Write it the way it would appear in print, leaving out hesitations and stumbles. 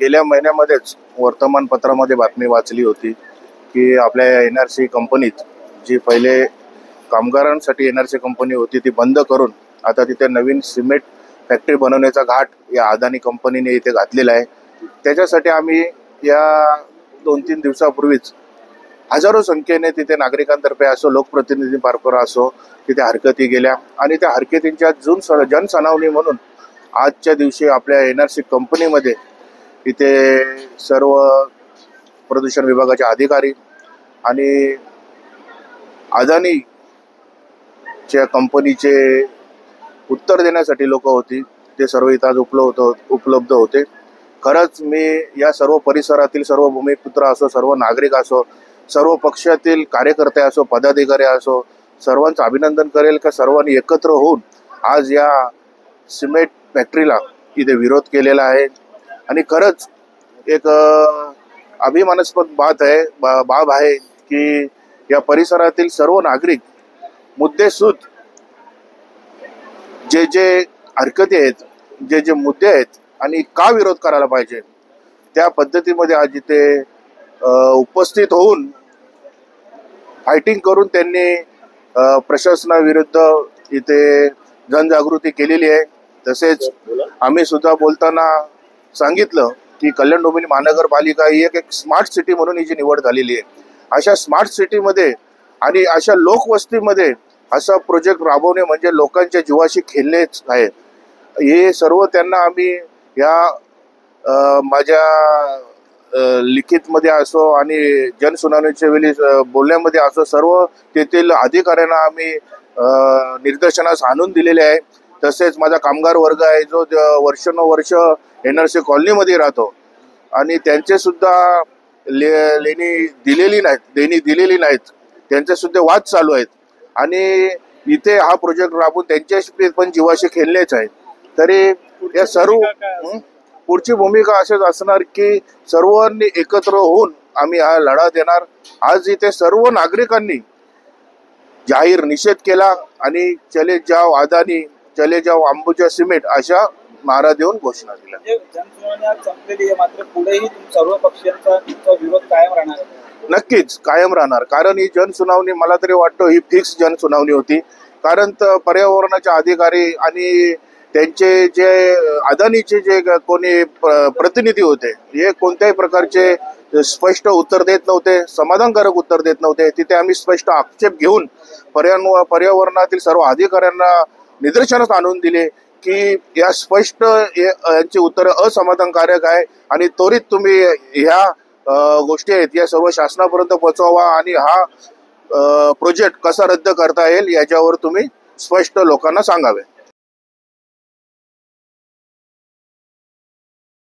गेल्या महिन्यामध्येच वर्तमानपत्रामध्ये बातमी वाचली होती की आपल्या NRC कंपनीत जी पहिले कामगारांसाठी NRC कंपनी होती ती बंद करून आता तिथे नवीन सिमेंट फॅक्टरी बनवण्याचा घाट या अदानी कंपनीने इथे घातलेला आहे। त्याच्यासाठी आम्ही या 2-3 दिवसापूर्वीच हजारो संख्येने तिथे नागरिकांतर्फे असो लोकप्रतिनिधींमार्फत असो तिथे हरकती गेल्या आणि त्या हरकतींच्या जनसुनावणी म्हणून आजच्या दिवशी आपल्या NRC कंपनीमध्ये इथे सर्व प्रदूषण विभागाचे अधिकारी आणि अदानीच्या कंपनीचे उत्तर देण्यासाठी लोक होती ते सर्व इथं आज उपलब्ध होते। खरंच मी या सर्व परिसरातील सर्व भूमिपुत्र असो, सर्व नागरिक असो, सर्व पक्षातील कार्यकर्ते असो, पदाधिकारी असो, सर्वांचं अभिनंदन करेल का सर्वांनी एकत्र होऊन आज या सिमेंट फॅक्टरीला इथे विरोध केलेला आहे। आणि खरंच एक अभिमानास्पद बाब आहे की या परिसरातील सर्व नागरिक मुद्देसूद जे हरकती आहेत, जे मुद्दे आहेत आणि का विरोध करायला पाहिजे त्या पद्धतीमध्ये आज इथे उपस्थित होऊन फायटिंग करून त्यांनी प्रशासनाविरुद्ध इथे जनजागृती केलेली आहे। तसेच आम्ही सुद्धा बोलताना सांगितलं की कल्याण डोंबिवली महानगरपालिका ही एक स्मार्ट सिटी म्हणून हिची निवड झालेली आहे। अशा स्मार्ट सिटीमध्ये आणि अशा लोकवस्तीमध्ये असा प्रोजेक्ट राबवणे म्हणजे लोकांच्या जीवाशी खेळणेच आहे। हे सर्व त्यांना आम्ही या माझ्या लिखितमध्ये असो आणि जनसुनावणीच्या वेळी बोलण्यामध्ये असो सर्व तेथील अधिकाऱ्यांना आम्ही निर्देशनास आणून दिलेले आहे। तसेच माझा कामगार वर्ग आहे जो वर्षानुवर्ष NRC कॉलनीमध्ये राहतो आणि त्यांचे सुद्धा देणी दिलेली नाहीत, त्यांचे सुद्धा वाद चालू आहेत आणि इथे हा प्रोजेक्ट राबवून त्यांच्याशी पण जीवाशी खेळलेच आहेत। तरी या सर्व पुढची भूमिका अशीच असणार की सर्वांनी एकत्र होऊन आम्ही हा लढा देणार। आज इथे सर्व नागरिकांनी जाहीर निषेध केला आणि चले जाओ अदानी, चले जाओ अंबुजा सिमेंट अशा नारा देऊन घोषणा दिल्या। जनसुनावणी आज संपलेली आहे, मात्र पुढेही सर्व पक्षांचा विरोध कायम राहणार आहे। नक्कीच कायम राहणार, कारण ही जनसुनावणी मला तरी वाटतं ही फिक्स जनसुनावणी होती। कारण पर्यावरणाचे अधिकारी आणि त्यांचे जे अदानीचे जे कोणी प्रतिनिधी होते हे कोणत्याही प्रकारचे स्पष्ट उत्तर देत नव्हते, समाधानकारक उत्तर देत नव्हते। तिथे आम्ही स्पष्ट आक्षेप घेऊन पर्यावरणातील सर्व अधिकाऱ्यांना निदर्शनास आणून दिले की या स्पष्ट यांची उत्तरं असमाधानकारक आहे आणि त्वरित तुम्ही ह्या गोष्टी आहेत या सर्व शासनापर्यंत पोहोचवा आणि हा प्रोजेक्ट कसा रद्द करता येईल याच्यावर तुम्ही स्पष्ट लोकांना सांगावे।